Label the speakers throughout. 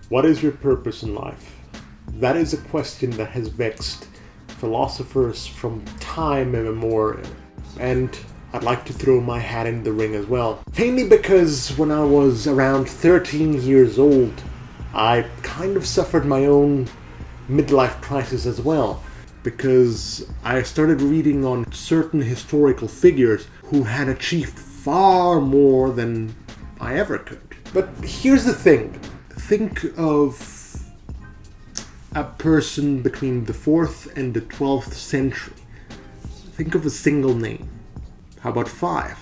Speaker 1: What is your purpose in life? That is a question that has vexed philosophers from time immemorial, and I'd like to throw my hat in the ring as well. Mainly because when I was around 13 years old, I kind of suffered my own midlife crisis as well, because I started reading on certain historical figures who had achieved far more than I ever could. But here's the thing. Think of a person between the 4th and the 12th century. Think of a single name. How about 5?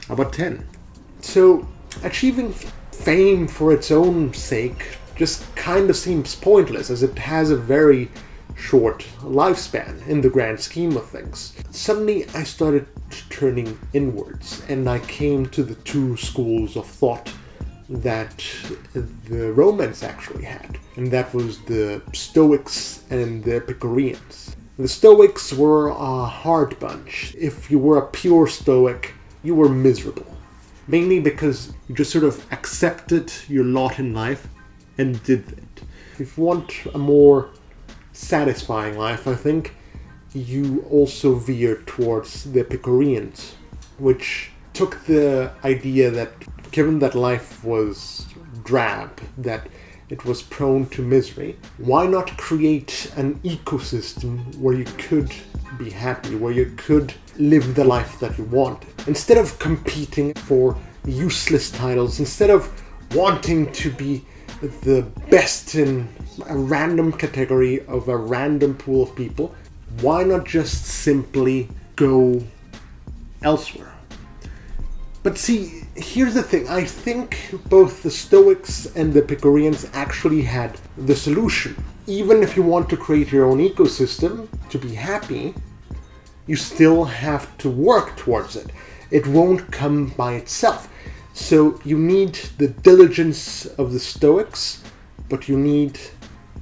Speaker 1: How about 10? So, achieving fame for its own sake just kind of seems pointless, as it has a very short lifespan in the grand scheme of things. Suddenly I started turning inwards, and I came to the two schools of thought that the Romans actually had, and that was the Stoics and the Epicureans. The Stoics were a hard bunch. If you were a pure Stoic, you were miserable. Mainly because you just sort of accepted your lot in life and did it. If you want a more satisfying life, I think you also veered towards the Epicureans, which took the idea that given that life was drab, that it was prone to misery, why not create an ecosystem where you could be happy, where you could live the life that you wanted? Instead of competing for useless titles, instead of wanting to be the best in a random category of a random pool of people, why not just simply go elsewhere? But see, here's the thing. I think both the Stoics and the Epicureans actually had the solution. Even if you want to create your own ecosystem to be happy, you still have to work towards it. It won't come by itself. So you need the diligence of the Stoics, but you need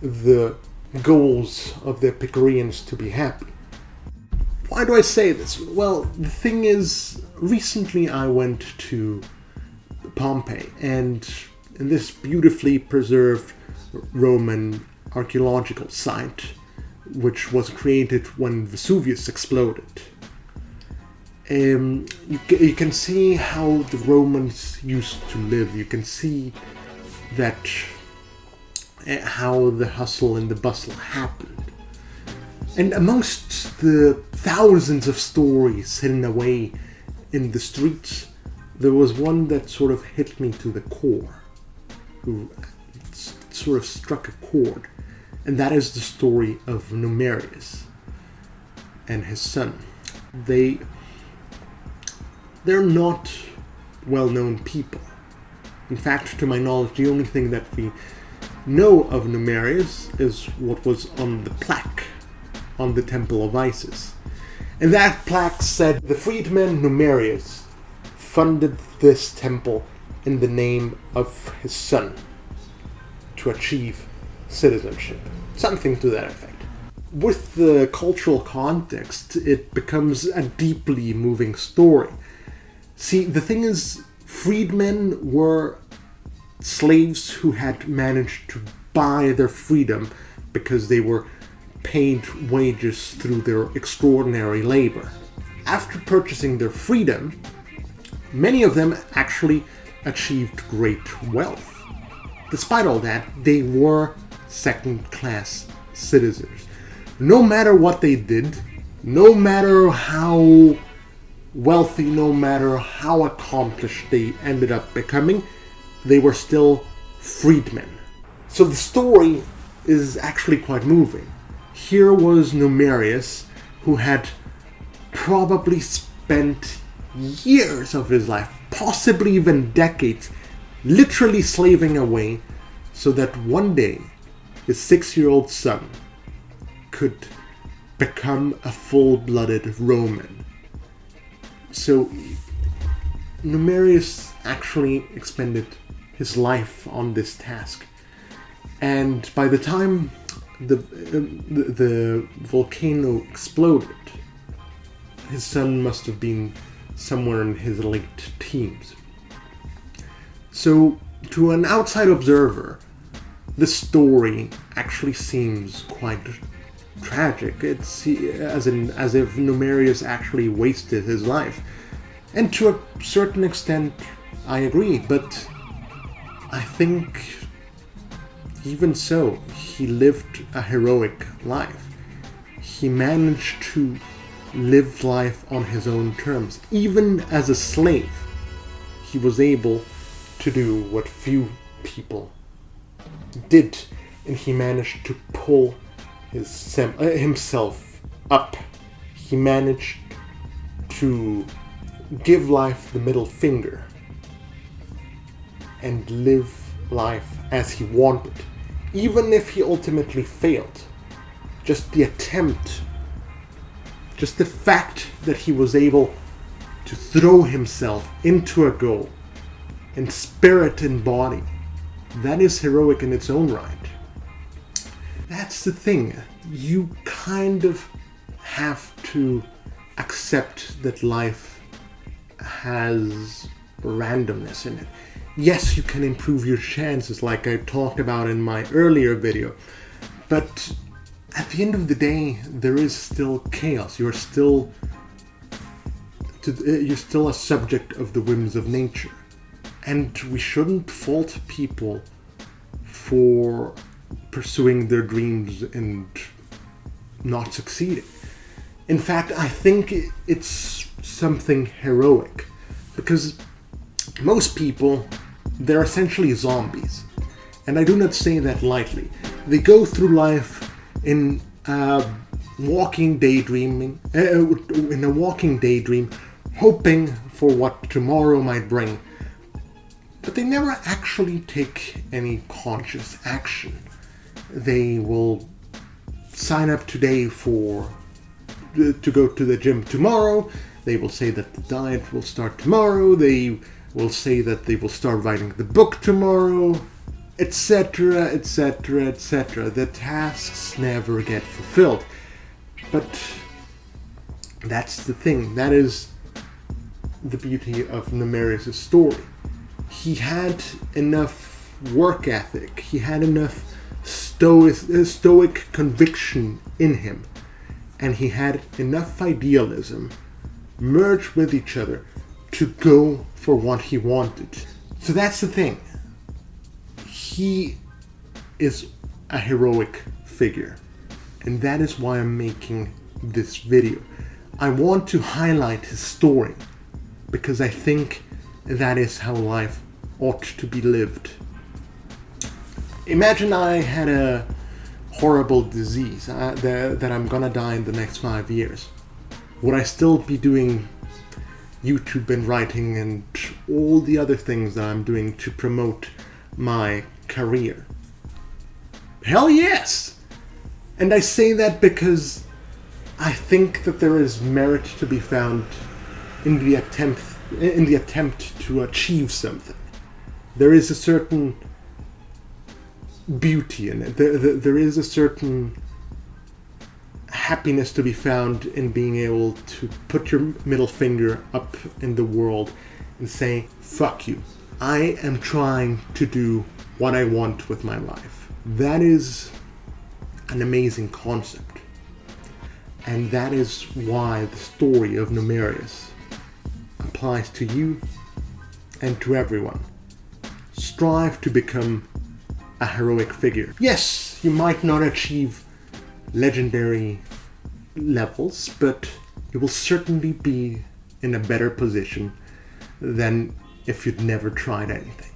Speaker 1: the goals of the Epicureans to be happy. Why do I say this? Well, the thing is, recently I went to Pompeii, and in this beautifully preserved Roman archaeological site, which was created when Vesuvius exploded. You can see how the Romans used to live. You can see that how the hustle and the bustle happened. And amongst the thousands of stories hidden away in the streets, there was one that sort of hit me to the core, who sort of struck a chord, and that is the story of Numerius and his son. They're not well-known people. In fact, to my knowledge, the only thing that we know of Numerius is what was on the plaque on the Temple of Isis. And that plaque said, the freedman Numerius funded this temple in the name of his son to achieve citizenship. Something to that effect. With the cultural context, it becomes a deeply moving story. See, the thing is, freedmen were slaves who had managed to buy their freedom because they were paid wages through their extraordinary labor. After purchasing their freedom, many of them actually achieved great wealth. Despite all that, they were second-class citizens. No matter what they did, no matter how wealthy, no matter how accomplished they ended up becoming, they were still freedmen. So the story is actually quite moving. Here was Numerius, who had probably spent years of his life, possibly even decades, literally slaving away so that one day his 6-year-old son could become a full-blooded Roman. So Numerius actually expended his life on this task, and by the time the volcano exploded, his son must have been somewhere in his late teens. So to an outside observer, the story actually seems quite tragic. It's as if Numerius actually wasted his life. And to a certain extent, I agree, but I think even so, he lived a heroic life. He managed to live life on his own terms. Even as a slave, he was able to do what few people did, and he managed to pull himself up. He managed to give life the middle finger and live life as he wanted, even if he ultimately failed. Just the attempt, just the fact that he was able to throw himself into a goal in spirit and body, that is heroic in its own right. That's the thing. You kind of have to accept that life has randomness in it. Yes, you can improve your chances like I talked about in my earlier video, but at the end of the day, there is still chaos. You're still a subject of the whims of nature. And we shouldn't fault people for pursuing their dreams and not succeeding. In fact, I think it's something heroic, because most people, they're essentially zombies. And I do not say that lightly. They go through life in a walking daydream, hoping for what tomorrow might bring. But they never actually take any conscious action. They will sign up today to go to the gym tomorrow. They will say that the diet will start tomorrow. They will say that they will start writing the book tomorrow, etc., etc., etc. The tasks never get fulfilled. But that's the thing. That is the beauty of Numerius' story. He had enough work ethic. He had enough stoic conviction in him. And he had enough idealism merged with each other to go for what he wanted. So that's the thing. He is a heroic figure. And that is why I'm making this video. I want to highlight his story, because I think that is how life ought to be lived. Imagine I had a horrible disease that I'm gonna die in the next 5 years. Would I still be doing YouTube and writing and all the other things that I'm doing to promote my career? Hell yes! And I say that because I think that there is merit to be found in the attempt to achieve something. There is a certain beauty in it. There is a certain happiness to be found in being able to put your middle finger up in the world and say, fuck you. I am trying to do what I want with my life. That is an amazing concept. And that is why the story of Numerius applies to you and to everyone. Strive to become a heroic figure. Yes, you might not achieve legendary levels, but you will certainly be in a better position than if you'd never tried anything.